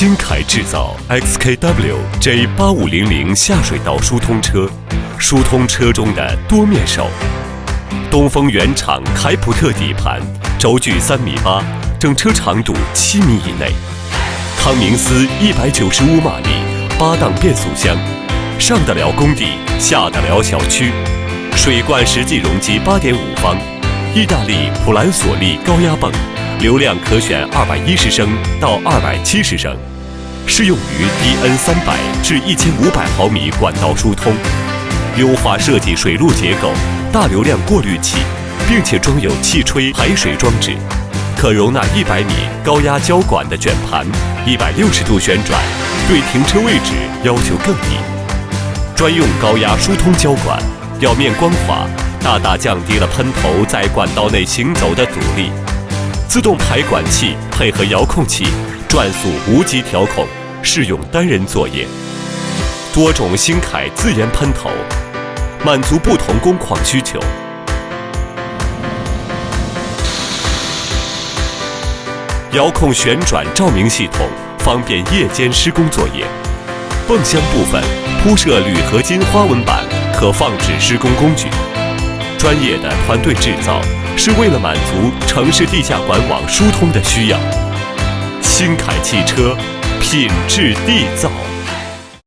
新凯制造 XKW J8500下水道疏通车，疏通车中的多面手。东风原厂凯普特底盘，轴距3.8米，整车长度7米以内。康明斯195马力，8档变速箱，上得了工地，下得了小区。水罐实际容积8.5方，意大利普兰索利高压泵，流量可选210升到270升，适用于DN300至1500毫米管道疏通。优化设计水路结构，大流量过滤器，并且装有气吹排水装置，可容纳100米高压胶管的卷盘，160度旋转，对停车位置要求更低。专用高压疏通胶管，表面光滑，大大降低了喷头在管道内行走的阻力。自动排管器配合遥控器，转速无级调控，适用单人作业。多种新凯自研喷头，满足不同工况需求。遥控旋转照明系统，方便夜间施工作业。泵箱部分铺设铝合金花纹板，可放置施工工具。专业的团队制造，是为了满足城市地下管网疏通的需要。新凯汽车，品质缔造。